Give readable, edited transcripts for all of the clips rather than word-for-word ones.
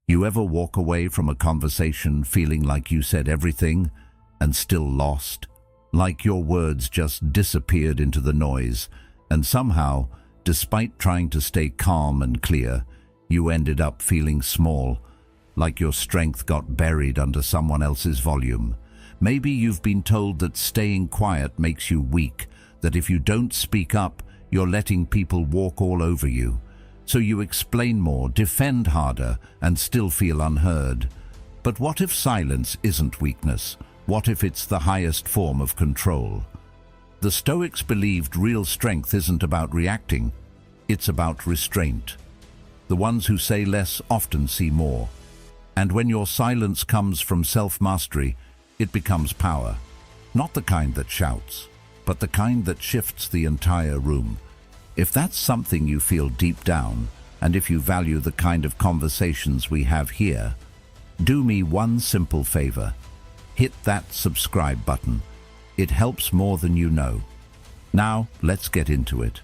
You ever walk away from a conversation feeling like you said everything and still lost? Like your words just disappeared into the noise, and somehow, despite trying to stay calm and clear, you ended up feeling small, like your strength got buried under someone else's volume. Maybe you've been told that staying quiet makes you weak, that if you don't speak up, you're letting people walk all over you. So you explain more, defend harder, and still feel unheard. But what if silence isn't weakness? What if it's the highest form of control? The Stoics believed real strength isn't about reacting, it's about restraint. The ones who say less often see more. And when your silence comes from self-mastery, it becomes power. Not the kind that shouts, but the kind that shifts the entire room. If that's something you feel deep down, and if you value the kind of conversations we have here, do me one simple favor. Hit that subscribe button. It helps more than you know. Now, let's get into it.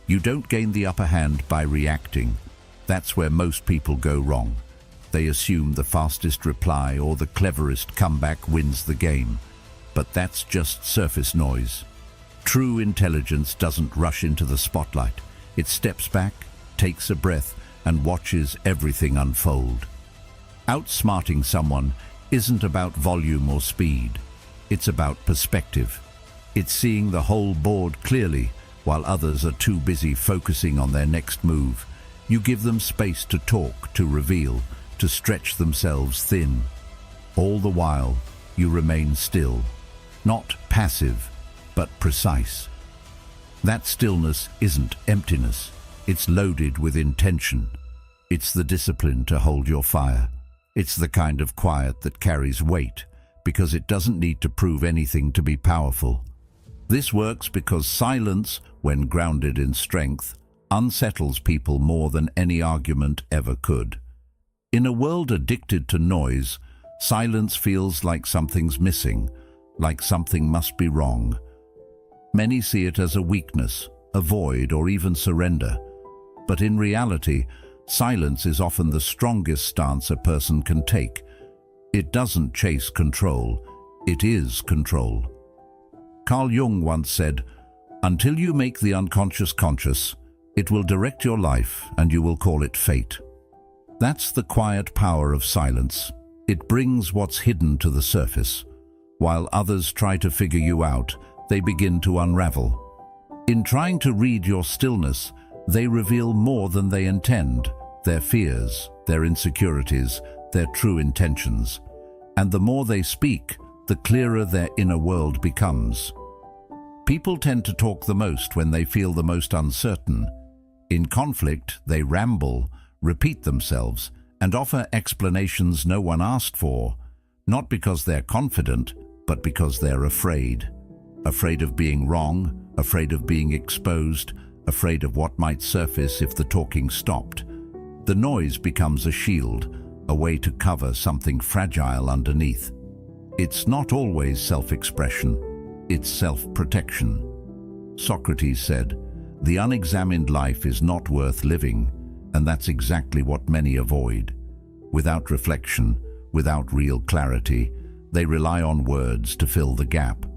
You don't gain the upper hand by reacting. That's where most people go wrong. They assume the fastest reply or the cleverest comeback wins the game. But that's just surface noise. True intelligence doesn't rush into the spotlight. It steps back, takes a breath, and watches everything unfold. Outsmarting someone isn't about volume or speed. It's about perspective. It's seeing the whole board clearly while others are too busy focusing on their next move. You give them space to talk, to reveal, to stretch themselves thin. All the while, you remain still. Not passive, but precise. That stillness isn't emptiness. It's loaded with intention. It's the discipline to hold your fire. It's the kind of quiet that carries weight, because it doesn't need to prove anything to be powerful. This works because silence, when grounded in strength, unsettles people more than any argument ever could. In a world addicted to noise, silence feels like something's missing, like something must be wrong. Many see it as a weakness, a void, or even surrender. But in reality, silence is often the strongest stance a person can take. It doesn't chase control, it is control. Carl Jung once said, "Until you make the unconscious conscious, it will direct your life and you will call it fate." That's the quiet power of silence. It brings what's hidden to the surface. While others try to figure you out, they begin to unravel. In trying to read your stillness, they reveal more than they intend, their fears, their insecurities, their true intentions. And the more they speak, the clearer their inner world becomes. People tend to talk the most when they feel the most uncertain. In conflict, they ramble, repeat themselves, and offer explanations no one asked for, not because they're confident, but because they're afraid. Afraid of being wrong, afraid of being exposed, afraid of what might surface if the talking stopped. The noise becomes a shield, a way to cover something fragile underneath. It's not always self-expression, it's self-protection. Socrates said, "The unexamined life is not worth living," and that's exactly what many avoid. Without reflection, without real clarity, they rely on words to fill the gap,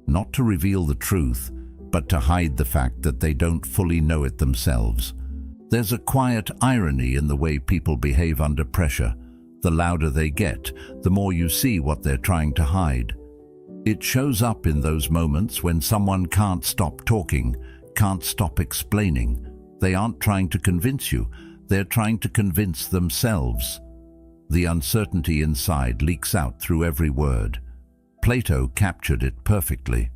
not to reveal the truth, but to hide the fact that they don't fully know it themselves. There's a quiet irony in the way people behave under pressure. The louder they get, the more you see what they're trying to hide. It shows up in those moments when someone can't stop talking, can't stop explaining. They aren't trying to convince you, they're trying to convince themselves. The uncertainty inside leaks out through every word. Plato captured it perfectly.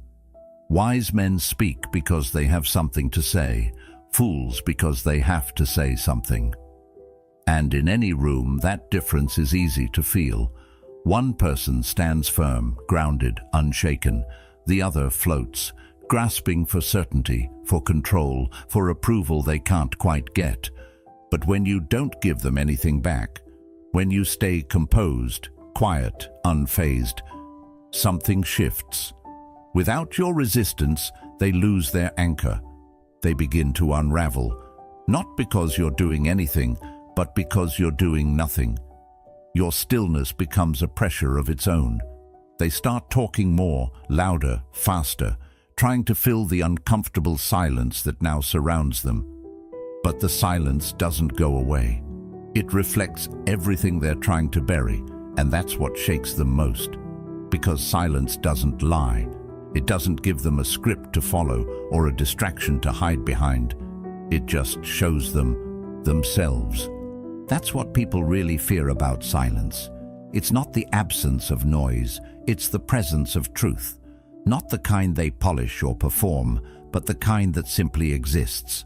Wise men speak because they have something to say, fools because they have to say something. And in any room, that difference is easy to feel. One person stands firm, grounded, unshaken. The other floats, grasping for certainty, for control, for approval they can't quite get. But when you don't give them anything back, when you stay composed, quiet, unfazed, something shifts. Without your resistance, they lose their anchor. They begin to unravel, not because you're doing anything, but because you're doing nothing. your stillness becomes a pressure of its own. They start talking more, louder, faster, trying to fill the uncomfortable silence that now surrounds them. But the silence doesn't go away. It reflects everything they're trying to bury, and that's what shakes them most. Because silence doesn't lie. It doesn't give them a script to follow or a distraction to hide behind. It just shows them themselves. That's what people really fear about silence. It's not the absence of noise, it's the presence of truth. Not the kind they polish or perform, but the kind that simply exists.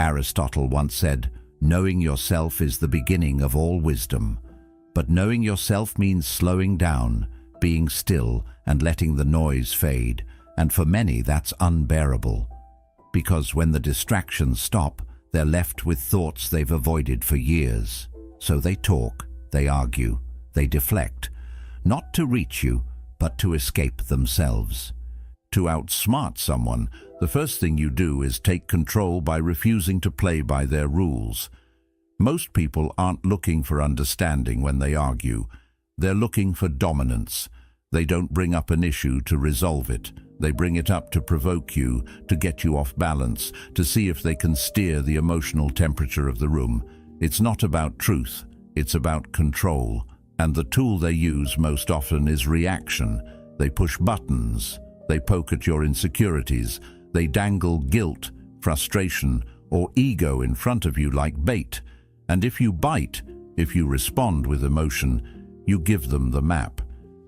Aristotle once said, "Knowing yourself is the beginning of all wisdom." But knowing yourself means slowing down, being still, and letting the noise fade. And for many, that's unbearable. Because when the distractions stop, they're left with thoughts they've avoided for years. So they talk, they argue, they deflect, not to reach you, but to escape themselves. To outsmart someone, the first thing you do is take control by refusing to play by their rules. Most people aren't looking for understanding when they argue. They're looking for dominance. They don't bring up an issue to resolve it. They bring it up to provoke you, to get you off balance, to see if they can steer the emotional temperature of the room. It's not about truth, it's about control. And the tool they use most often is reaction. They push buttons, they poke at your insecurities, they dangle guilt, frustration, or ego in front of you like bait. And if you bite, if you respond with emotion, you give them the map.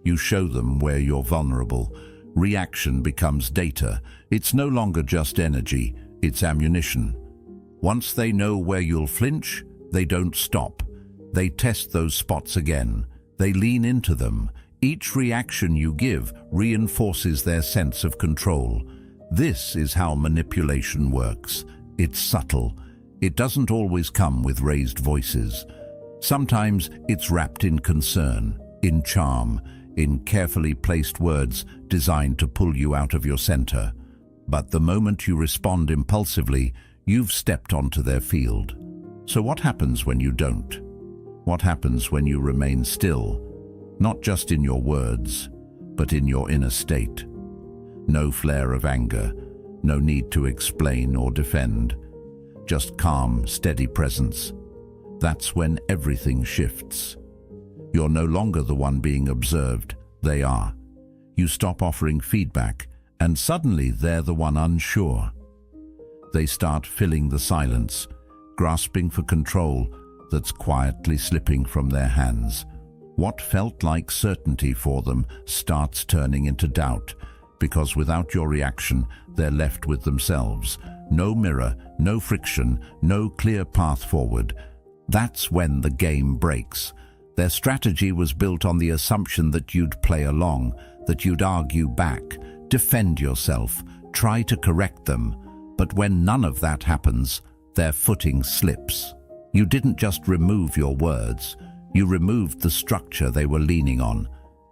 You show them where you're vulnerable. Reaction becomes data. It's no longer just energy, it's ammunition. Once they know where you'll flinch, they don't stop. They test those spots again. They lean into them. Each reaction you give reinforces their sense of control. This is how manipulation works. It's subtle. It doesn't always come with raised voices. Sometimes it's wrapped in concern, in charm, in carefully placed words designed to pull you out of your center. But the moment you respond impulsively, you've stepped onto their field. So what happens when you don't? What happens when you remain still? Not just in your words, but in your inner state. No flare of anger, no need to explain or defend. Just calm, steady presence. That's when everything shifts. You're no longer the one being observed, they are. You stop offering feedback, and suddenly they're the one unsure. They start filling the silence, grasping for control that's quietly slipping from their hands. What felt like certainty for them starts turning into doubt, because without your reaction, they're left with themselves. No mirror, no friction, no clear path forward. That's when the game breaks. Their strategy was built on the assumption that you'd play along, that you'd argue back, defend yourself, try to correct them. But when none of that happens, their footing slips. You didn't just remove your words, you removed the structure they were leaning on,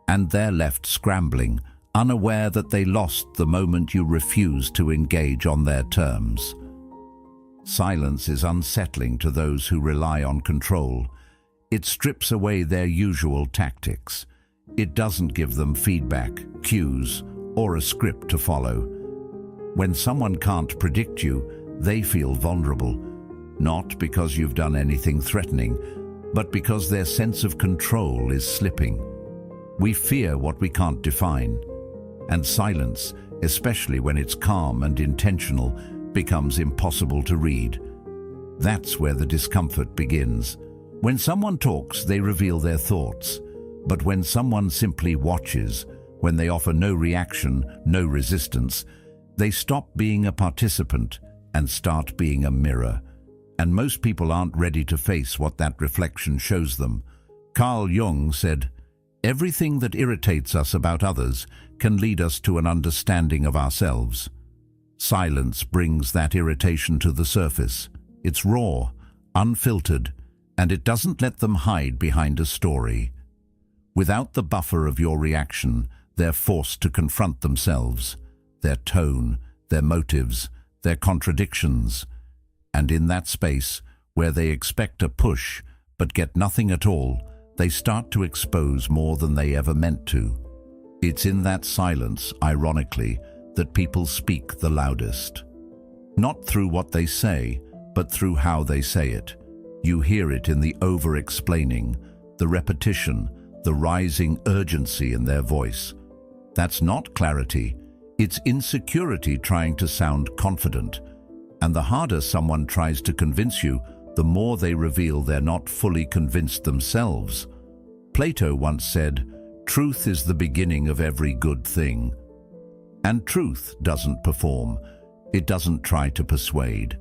and they're left scrambling, unaware that they lost the moment you refused to engage on their terms. Silence is unsettling to those who rely on control. It strips away their usual tactics. It doesn't give them feedback, cues, or a script to follow. When someone can't predict you, they feel vulnerable, not because you've done anything threatening, but because their sense of control is slipping. We fear what we can't define, and silence, especially when it's calm and intentional, becomes impossible to read. That's where the discomfort begins. When someone talks, they reveal their thoughts. But when someone simply watches, when they offer no reaction, no resistance, they stop being a participant and start being a mirror. And most people aren't ready to face what that reflection shows them. Carl Jung said, "Everything that irritates us about others can lead us to an understanding of ourselves." Silence brings that irritation to the surface. It's raw, unfiltered, and it doesn't let them hide behind a story. Without the buffer of your reaction, they're forced to confront themselves, their tone, their motives, their contradictions. And in that space, where they expect a push but get nothing at all, They start to expose more than they ever meant to. It's in that silence, ironically, that people speak the loudest. Not through what they say, but through how they say it. You hear it in the over-explaining, the repetition, the rising urgency in their voice. That's not clarity, it's insecurity trying to sound confident. And the harder someone tries to convince you, the more they reveal they're not fully convinced themselves. Plato once said, "Truth is the beginning of every good thing." And truth doesn't perform. It doesn't try to persuade.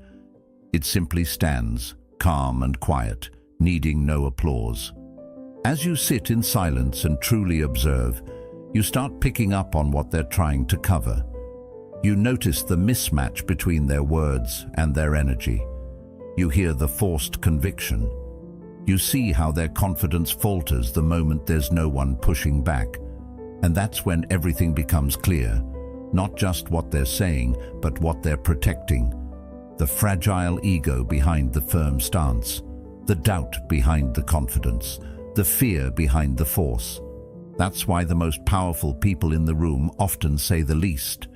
It simply stands, calm and quiet, needing no applause. As you sit in silence and truly observe, you start picking up on what they're trying to cover. You notice the mismatch between their words and their energy. You hear the forced conviction. You see how their confidence falters the moment there's no one pushing back. And that's when everything becomes clear. Not just what they're saying, but what they're protecting. The fragile ego behind the firm stance, the doubt behind the confidence, the fear behind the force. That's why the most powerful people in the room often say the least.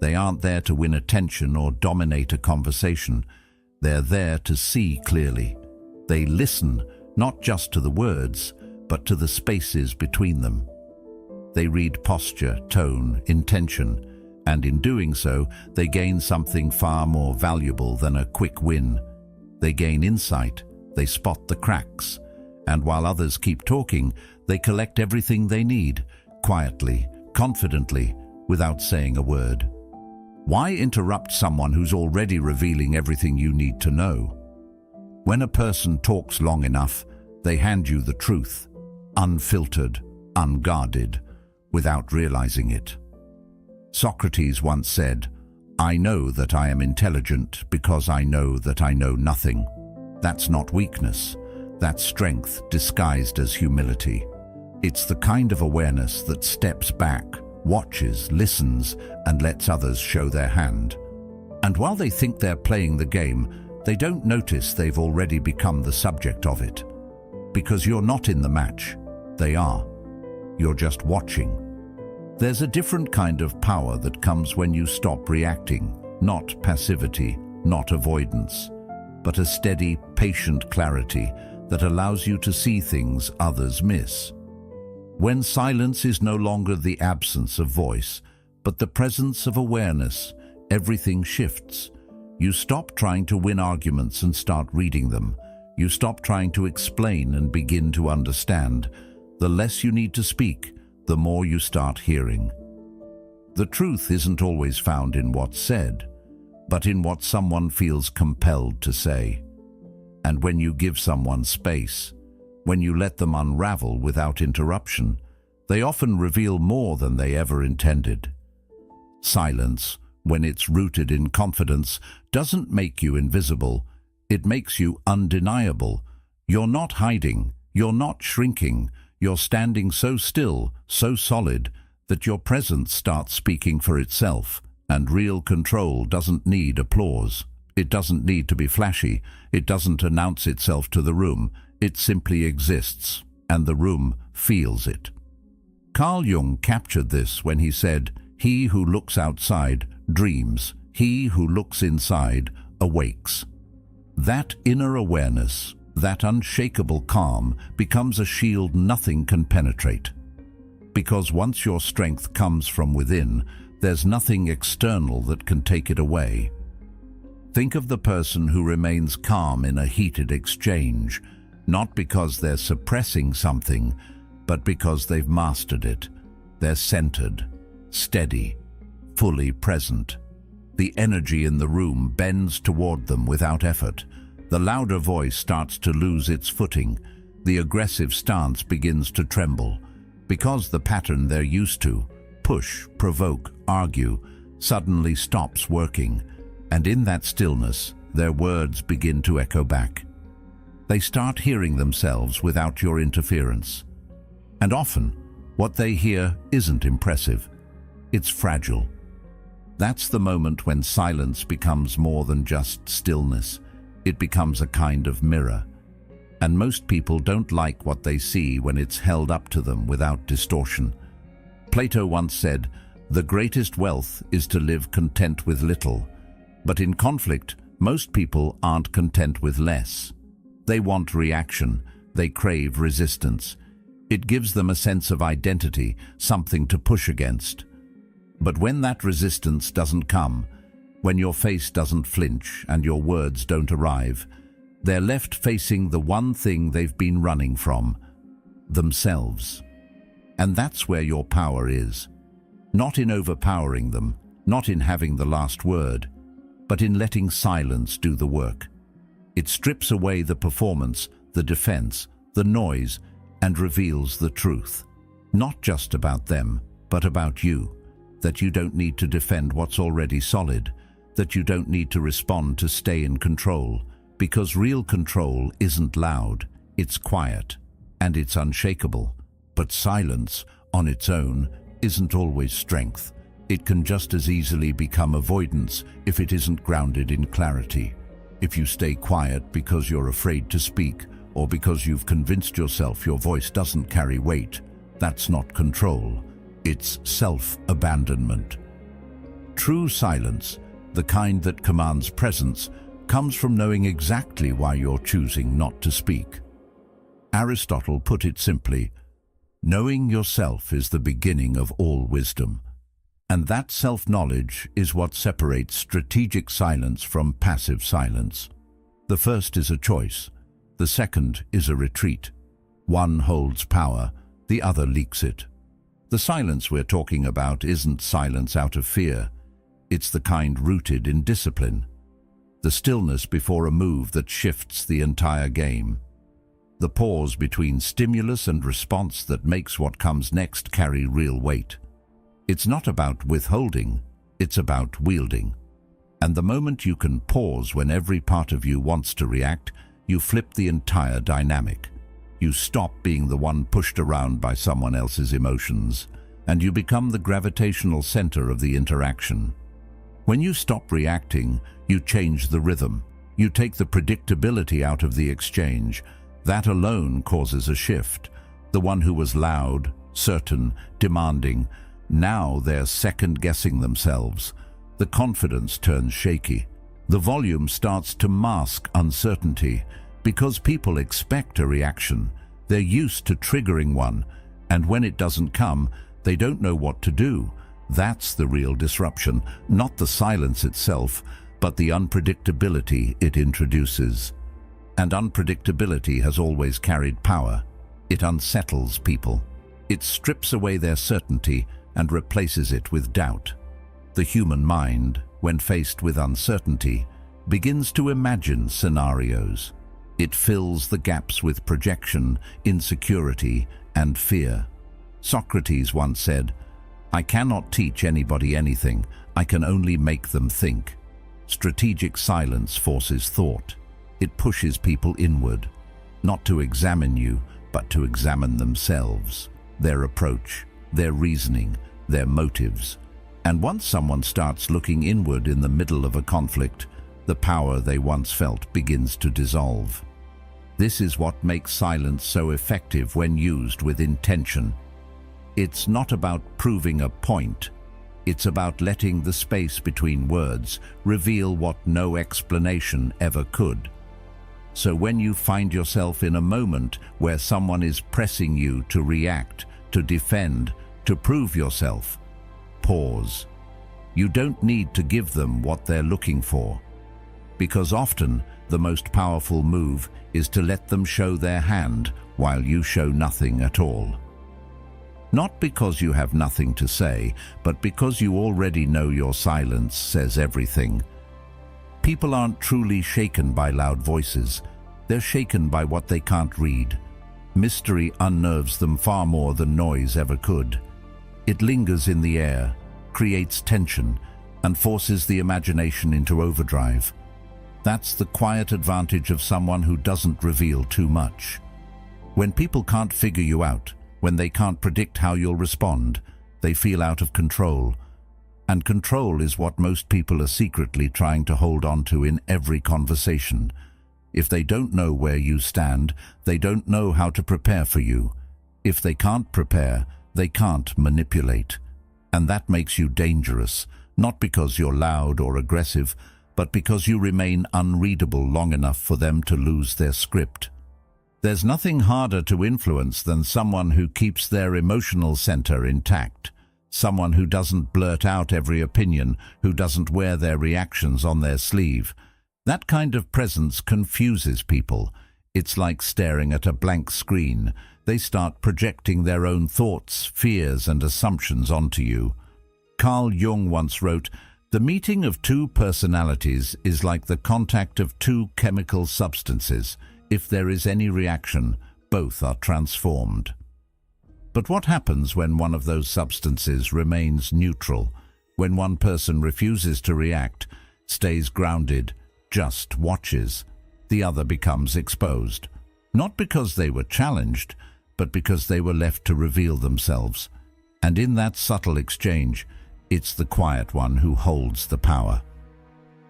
They aren't there to win attention or dominate a conversation. They're there to see clearly. They listen, not just to the words, but to the spaces between them. They read posture, tone, intention, and in doing so, they gain something far more valuable than a quick win. They gain insight, they spot the cracks, and while others keep talking, they collect everything they need, quietly, confidently, without saying a word. Why interrupt someone who's already revealing everything you need to know? When a person talks long enough, they hand you the truth, unfiltered, unguarded, without realizing it. Socrates once said, "I know that I am intelligent because I know that I know nothing." That's not weakness. That's strength disguised as humility. It's the kind of awareness that steps back, watches, listens, and lets others show their hand. And while they think they're playing the game, they don't notice they've already become the subject of it. Because you're not in the match, they are. You're just watching. There's a different kind of power that comes when you stop reacting, not passivity, not avoidance, but a steady, patient clarity that allows you to see things others miss. When silence is no longer the absence of voice, but the presence of awareness, everything shifts. You stop trying to win arguments and start reading them. You stop trying to explain and begin to understand. The less you need to speak, the more you start hearing. The truth isn't always found in what's said, but in what someone feels compelled to say. And when you give someone space, when you let them unravel without interruption, they often reveal more than they ever intended. Silence, when it's rooted in confidence, doesn't make you invisible. It makes you undeniable. You're not hiding. You're not shrinking. You're standing so still, so solid, that your presence starts speaking for itself. And real control doesn't need applause. It doesn't need to be flashy. It doesn't announce itself to the room. It simply exists, and the room feels it. Carl Jung captured this when he said, "He who looks outside dreams. He who looks inside awakes." That inner awareness, that unshakable calm, becomes a shield nothing can penetrate. Because once your strength comes from within, there's nothing external that can take it away. Think of the person who remains calm in a heated exchange, not because they're suppressing something, but because they've mastered it. They're centered, steady, fully present. The energy in the room bends toward them without effort. The louder voice starts to lose its footing. The aggressive stance begins to tremble, because the pattern they're used to, push, provoke, argue, suddenly stops working. And in that stillness, their words begin to echo back. They start hearing themselves without your interference. And often, what they hear isn't impressive. It's fragile. That's the moment when silence becomes more than just stillness. It becomes a kind of mirror. and most people don't like what they see when it's held up to them without distortion. Plato once said, "The greatest wealth is to live content with little." But in conflict, most people aren't content with less. They want reaction, they crave resistance. It gives them a sense of identity, something to push against. But when that resistance doesn't come, when your face doesn't flinch and your words don't arrive, they're left facing the one thing they've been running from: themselves. And that's where your power is. Not in overpowering them, not in having the last word, but in letting silence do the work. It strips away the performance, the defense, the noise, and reveals the truth. Not just about them, but about you. That you don't need to defend what's already solid, that you don't need to respond to stay in control, because real control isn't loud, it's quiet, and it's unshakable. But silence, on its own, isn't always strength. It can just as easily become avoidance if it isn't grounded in clarity. If you stay quiet because you're afraid to speak, or because you've convinced yourself your voice doesn't carry weight, that's not control, it's self-abandonment. True silence, the kind that commands presence, comes from knowing exactly why you're choosing not to speak. Aristotle put it simply, knowing yourself is the beginning of all wisdom. And that self-knowledge is what separates strategic silence from passive silence. The first is a choice. The second is a retreat. One holds power, the other leaks it. The silence we're talking about isn't silence out of fear. It's the kind rooted in discipline. The stillness before a move that shifts the entire game. The pause between stimulus and response that makes what comes next carry real weight. It's not about withholding, it's about wielding. And the moment you can pause when every part of you wants to react, you flip the entire dynamic. You stop being the one pushed around by someone else's emotions, and you become the gravitational center of the interaction. When you stop reacting, you change the rhythm. You take the predictability out of the exchange. That alone causes a shift. The one who was loud, certain, demanding, now they're second-guessing themselves. The confidence turns shaky. The volume starts to mask uncertainty because people expect a reaction. They're used to triggering one, and when it doesn't come, they don't know what to do. That's the real disruption, not the silence itself, but the unpredictability it introduces. And unpredictability has always carried power. It unsettles people. It strips away their certainty and replaces it with doubt. The human mind, when faced with uncertainty, begins to imagine scenarios. It fills the gaps with projection, insecurity, and fear. Socrates once said, "I cannot teach anybody anything, I can only make them think." Strategic silence forces thought. It pushes people inward, not to examine you, but to examine themselves, their approach, their reasoning, their motives. And once someone starts looking inward in the middle of a conflict, the power they once felt begins to dissolve. This is what makes silence so effective when used with intention. It's not about proving a point. It's about letting the space between words reveal what no explanation ever could. So when you find yourself in a moment where someone is pressing you to react, to defend, to prove yourself, pause. You don't need to give them what they're looking for, because often the most powerful move is to let them show their hand while you show nothing at all. Not because you have nothing to say, but because you already know your silence says everything. People aren't truly shaken by loud voices. They're shaken by what they can't read. Mystery unnerves them far more than noise ever could. It lingers in the air, creates tension, and forces the imagination into overdrive. That's the quiet advantage of someone who doesn't reveal too much. When people can't figure you out, when they can't predict how you'll respond, they feel out of control. And control is what most people are secretly trying to hold on to in every conversation. If they don't know where you stand, they don't know how to prepare for you. If they can't prepare, they can't manipulate. And that makes you dangerous, not because you're loud or aggressive, but because you remain unreadable long enough for them to lose their script. There's nothing harder to influence than someone who keeps their emotional center intact, someone who doesn't blurt out every opinion, who doesn't wear their reactions on their sleeve. That kind of presence confuses people. It's like staring at a blank screen. They start projecting their own thoughts, fears, and assumptions onto you. Carl Jung once wrote, "The meeting of two personalities is like the contact of two chemical substances. If there is any reaction, both are transformed." But what happens when one of those substances remains neutral? When one person refuses to react, stays grounded, just watches, the other becomes exposed. Not because they were challenged, but because they were left to reveal themselves. And in that subtle exchange, it's the quiet one who holds the power.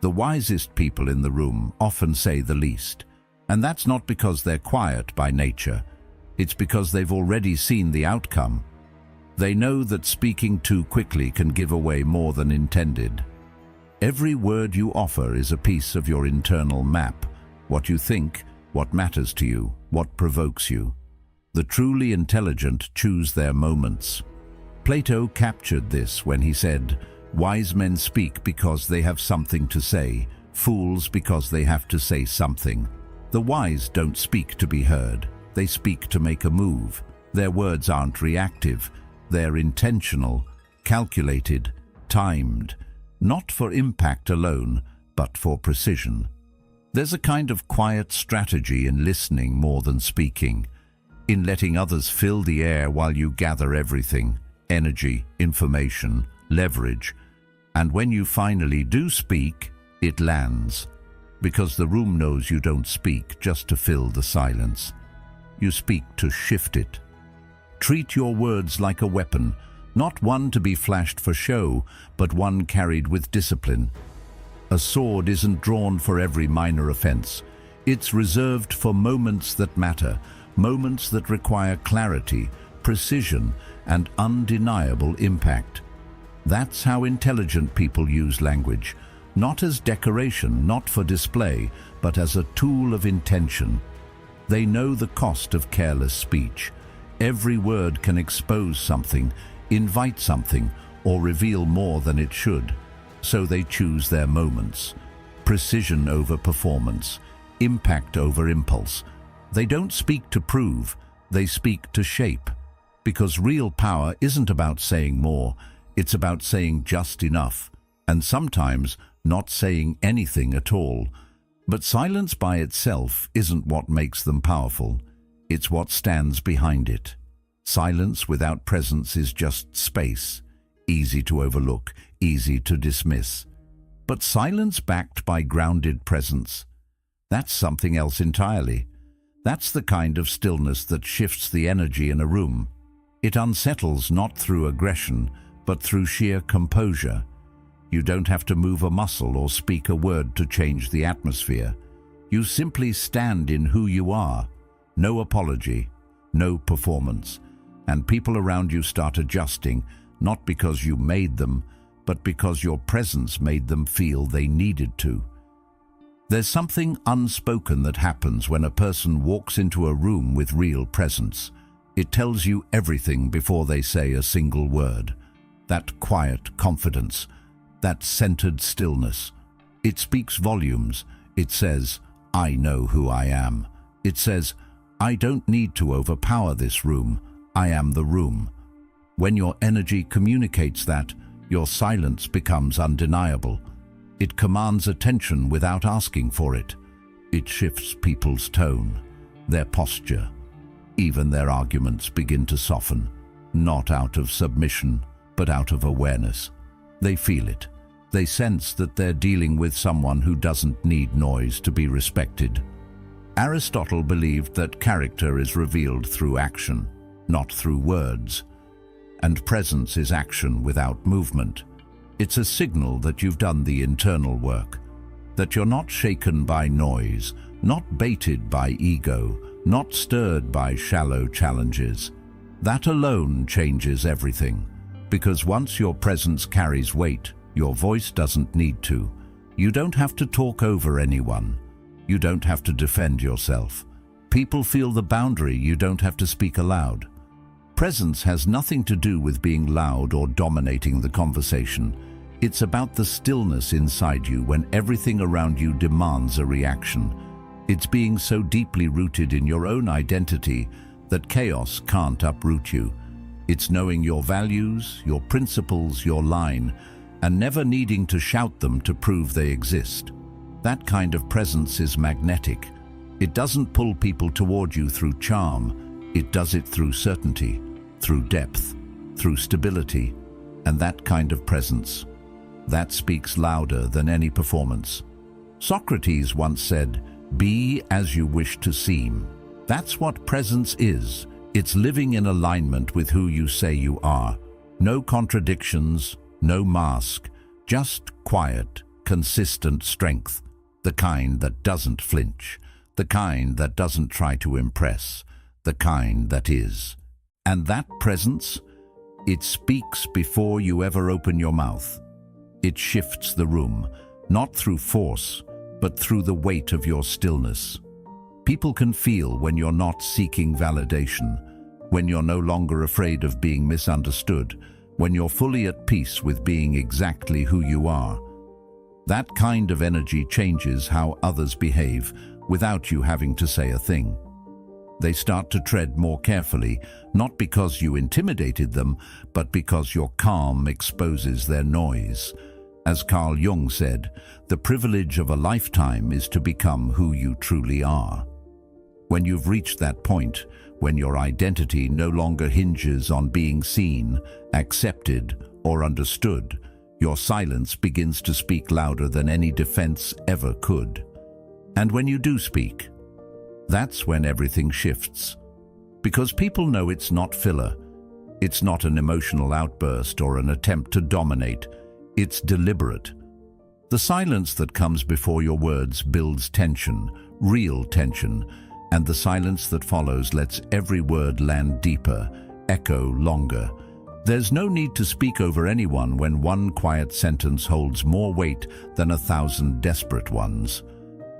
The wisest people in the room often say the least. And that's not because they're quiet by nature. It's because they've already seen the outcome. They know that speaking too quickly can give away more than intended. Every word you offer is a piece of your internal map. What you think, what matters to you, what provokes you. The truly intelligent choose their moments. Plato captured this when he said, "Wise men speak because they have something to say, fools because they have to say something." The wise don't speak to be heard. They speak to make a move. Their words aren't reactive. They're intentional, calculated, timed, not for impact alone, but for precision. There's a kind of quiet strategy in listening more than speaking, in letting others fill the air while you gather everything, energy, information, leverage. And when you finally do speak, it lands, because the room knows you don't speak just to fill the silence. You speak to shift it. Treat your words like a weapon, not one to be flashed for show, but one carried with discipline. A sword isn't drawn for every minor offense. It's reserved for moments that matter, moments that require clarity, precision, and undeniable impact. That's how intelligent people use language, not as decoration, not for display, but as a tool of intention. They know the cost of careless speech. Every word can expose something, invite something, or reveal more than it should. So they choose their moments. Precision over performance, impact over impulse. They don't speak to prove, they speak to shape. Because real power isn't about saying more, it's about saying just enough, and sometimes not saying anything at all. But silence by itself isn't what makes them powerful. It's what stands behind it. Silence without presence is just space, easy to overlook, easy to dismiss. But silence backed by grounded presence, that's something else entirely. That's the kind of stillness that shifts the energy in a room. It unsettles not through aggression, but through sheer composure. You don't have to move a muscle or speak a word to change the atmosphere. You simply stand in who you are. No apology, no performance. And people around you start adjusting, not because you made them, but because your presence made them feel they needed to. There's something unspoken that happens when a person walks into a room with real presence. It tells you everything before they say a single word. That quiet confidence, that centered stillness. It speaks volumes. It says, "I know who I am." It says, "I don't need to overpower this room. I am the room." When your energy communicates that, your silence becomes undeniable. It commands attention without asking for it. It shifts people's tone, their posture. Even their arguments begin to soften, not out of submission, but out of awareness. They feel it. They sense that they're dealing with someone who doesn't need noise to be respected. Aristotle believed that character is revealed through action, not through words. And presence is action without movement. It's a signal that you've done the internal work, that you're not shaken by noise, not baited by ego, not stirred by shallow challenges. That alone changes everything, because once your presence carries weight, your voice doesn't need to. You don't have to talk over anyone. You don't have to defend yourself. People feel the boundary, you don't have to speak aloud. Presence has nothing to do with being loud or dominating the conversation. It's about the stillness inside you when everything around you demands a reaction. It's being so deeply rooted in your own identity that chaos can't uproot you. It's knowing your values, your principles, your line, and never needing to shout them to prove they exist. That kind of presence is magnetic. It doesn't pull people toward you through charm. It does it through certainty, through depth, through stability, and that kind of presence, that speaks louder than any performance. Socrates once said, "Be as you wish to seem." That's what presence is. It's living in alignment with who you say you are. No contradictions, no mask, just quiet, consistent strength, the kind that doesn't flinch, the kind that doesn't try to impress, the kind that is. And that presence, it speaks before you ever open your mouth. It shifts the room, not through force, but through the weight of your stillness. People can feel when you're not seeking validation, when you're no longer afraid of being misunderstood, when you're fully at peace with being exactly who you are. That kind of energy changes how others behave without you having to say a thing. They start to tread more carefully, not because you intimidated them, but because your calm exposes their noise. As Carl Jung said, the privilege of a lifetime is to become who you truly are. When you've reached that point, when your identity no longer hinges on being seen, accepted, or understood, your silence begins to speak louder than any defense ever could. And when you do speak, that's when everything shifts. Because people know it's not filler. It's not an emotional outburst or an attempt to dominate. It's deliberate. The silence that comes before your words builds tension, real tension, and the silence that follows lets every word land deeper, echo longer. There's no need to speak over anyone when one quiet sentence holds more weight than 1,000 desperate ones.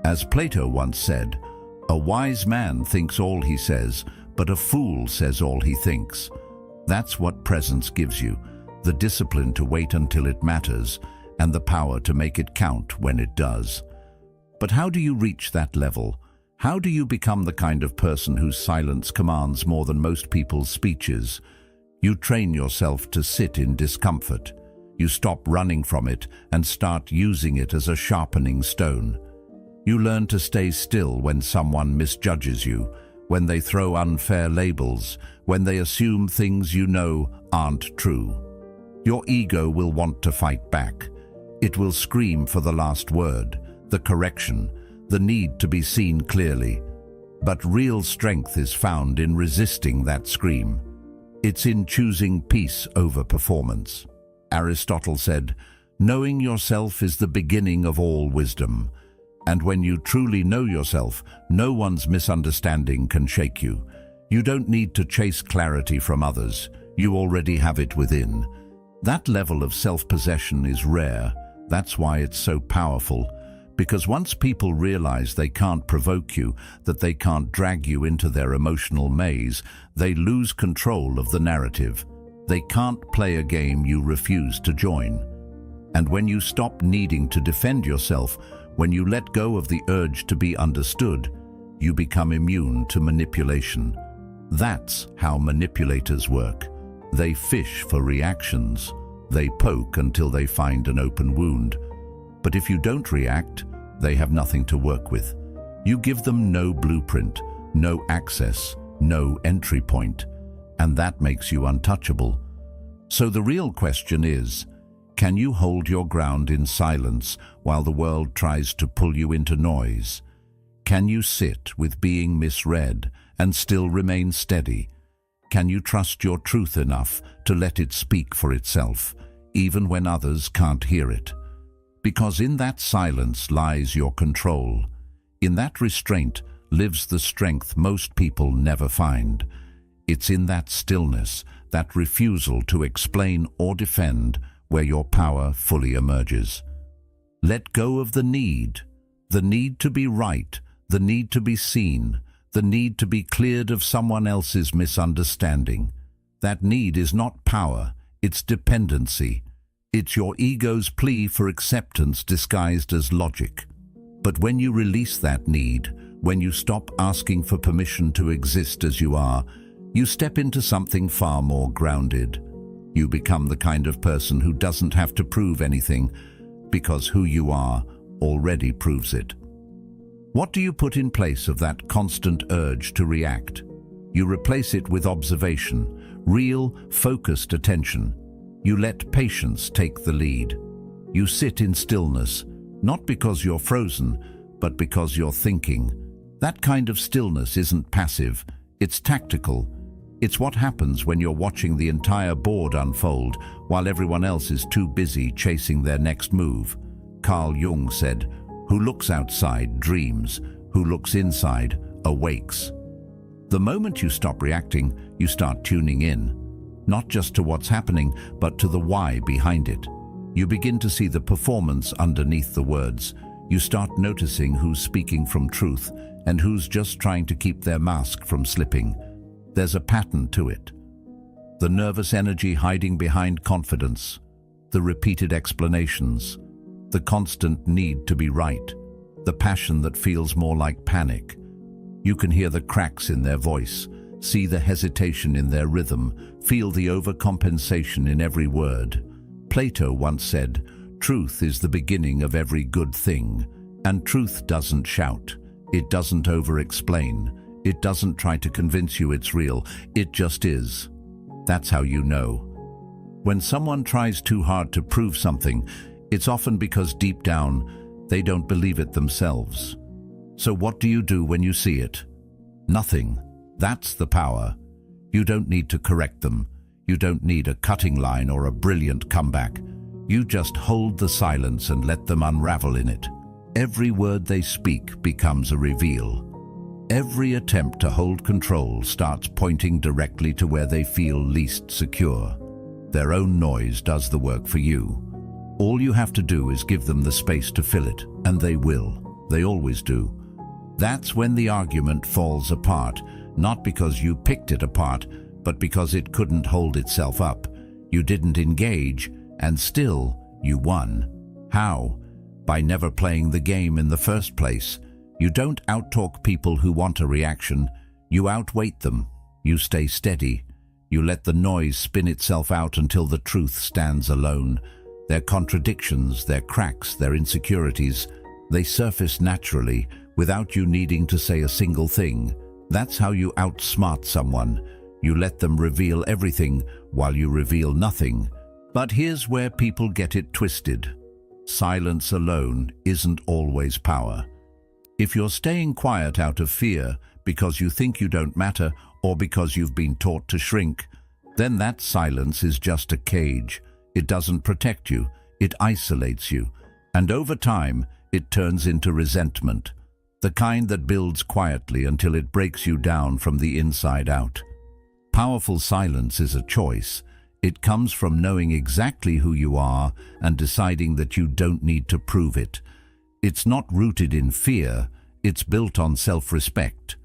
As Plato once said, "A wise man thinks all he says, but a fool says all he thinks." That's what presence gives you, the discipline to wait until it matters, and the power to make it count when it does. But how do you reach that level? How do you become the kind of person whose silence commands more than most people's speeches? You train yourself to sit in discomfort. You stop running from it and start using it as a sharpening stone. You learn to stay still when someone misjudges you, when they throw unfair labels, when they assume things you know aren't true. Your ego will want to fight back. It will scream for the last word, the correction, the need to be seen clearly. But real strength is found in resisting that scream. It's in choosing peace over performance. Aristotle said, "Knowing yourself is the beginning of all wisdom." And when you truly know yourself, no one's misunderstanding can shake you. You don't need to chase clarity from others. You already have it within. That level of self-possession is rare. That's why it's so powerful. Because once people realize they can't provoke you, that they can't drag you into their emotional maze, they lose control of the narrative. They can't play a game you refuse to join. And when you stop needing to defend yourself, when you let go of the urge to be understood, you become immune to manipulation. That's how manipulators work. They fish for reactions. They poke until they find an open wound. But if you don't react, they have nothing to work with. You give them no blueprint, no access, no entry point, and that makes you untouchable. So the real question is, can you hold your ground in silence while the world tries to pull you into noise? Can you sit with being misread and still remain steady? Can you trust your truth enough to let it speak for itself, even when others can't hear it? Because in that silence lies your control. In that restraint lives the strength most people never find. It's in that stillness, that refusal to explain or defend, where your power fully emerges. Let go of the need to be right, the need to be seen, the need to be cleared of someone else's misunderstanding. That need is not power, it's dependency. It's your ego's plea for acceptance disguised as logic. But when you release that need, when you stop asking for permission to exist as you are, you step into something far more grounded. You become the kind of person who doesn't have to prove anything, because who you are already proves it. What do you put in place of that constant urge to react? You replace it with observation, real, focused attention. You let patience take the lead. You sit in stillness, not because you're frozen, but because you're thinking. That kind of stillness isn't passive, it's tactical. It's what happens when you're watching the entire board unfold while everyone else is too busy chasing their next move. Carl Jung said, "Who looks outside dreams, who looks inside awakes." The moment you stop reacting, you start tuning in, not just to what's happening, but to the why behind it. You begin to see the performance underneath the words. You start noticing who's speaking from truth and who's just trying to keep their mask from slipping. There's a pattern to it. The nervous energy hiding behind confidence, the repeated explanations, the constant need to be right, the passion that feels more like panic. You can hear the cracks in their voice, see the hesitation in their rhythm, feel the overcompensation in every word. Plato once said, "Truth is the beginning of every good thing," and truth doesn't shout, it doesn't over-explain, it doesn't try to convince you it's real, it just is. That's how you know. When someone tries too hard to prove something, it's often because deep down, they don't believe it themselves. So what do you do when you see it? Nothing. That's the power. You don't need to correct them. You don't need a cutting line or a brilliant comeback. You just hold the silence and let them unravel in it. Every word they speak becomes a reveal. Every attempt to hold control starts pointing directly to where they feel least secure. Their own noise does the work for you. All you have to do is give them the space to fill it, and they will. They always do. That's when the argument falls apart, not because you picked it apart, but because it couldn't hold itself up. You didn't engage, and still, you won. How? By never playing the game in the first place. You don't outtalk people who want a reaction. You outweight them. You stay steady. You let the noise spin itself out until the truth stands alone. Their contradictions, their cracks, their insecurities, they surface naturally without you needing to say a single thing. That's how you outsmart someone. You let them reveal everything while you reveal nothing. But here's where people get it twisted. Silence alone isn't always power. If you're staying quiet out of fear because you think you don't matter or because you've been taught to shrink, then that silence is just a cage. It doesn't protect you, it isolates you, and over time it turns into resentment, the kind that builds quietly until it breaks you down from the inside out. Powerful silence is a choice. It comes from knowing exactly who you are and deciding that you don't need to prove it. It's not rooted in fear, it's built on self-respect.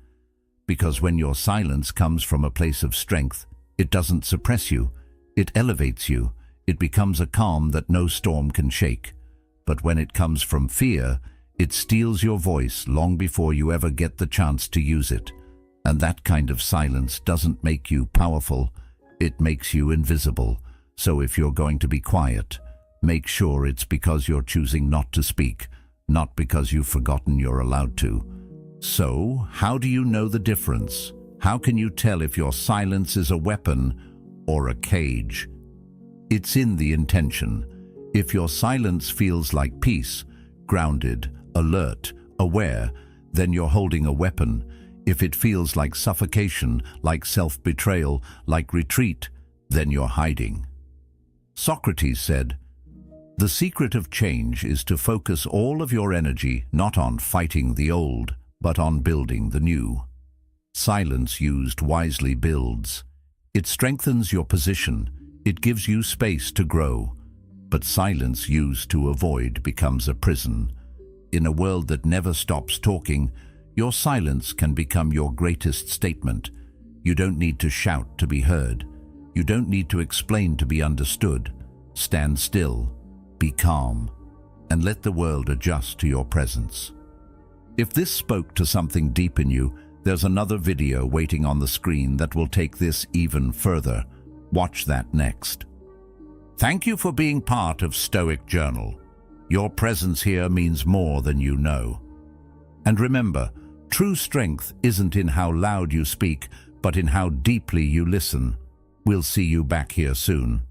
Because when your silence comes from a place of strength, it doesn't suppress you, it elevates you. It becomes a calm that no storm can shake. But when it comes from fear, it steals your voice long before you ever get the chance to use it. And that kind of silence doesn't make you powerful, it makes you invisible. So if you're going to be quiet, make sure it's because you're choosing not to speak, not because you've forgotten you're allowed to. So, how do you know the difference? How can you tell if your silence is a weapon or a cage? It's in the intention. If your silence feels like peace, grounded, alert, aware, then you're holding a weapon. If it feels like suffocation, like self-betrayal, like retreat, then you're hiding. Socrates said, The secret of change is to focus all of your energy not on fighting the old, but on building the new. Silence used wisely builds. It strengthens your position. It gives you space to grow. But silence used to avoid becomes a prison. In a world that never stops talking, your silence can become your greatest statement. You don't need to shout to be heard. You don't need to explain to be understood. Stand still, be calm, and let the world adjust to your presence. If this spoke to something deep in you, there's another video waiting on the screen that will take this even further. Watch that next. Thank you for being part of Stoic Journal. Your presence here means more than you know. And remember, true strength isn't in how loud you speak, but in how deeply you listen. We'll see you back here soon.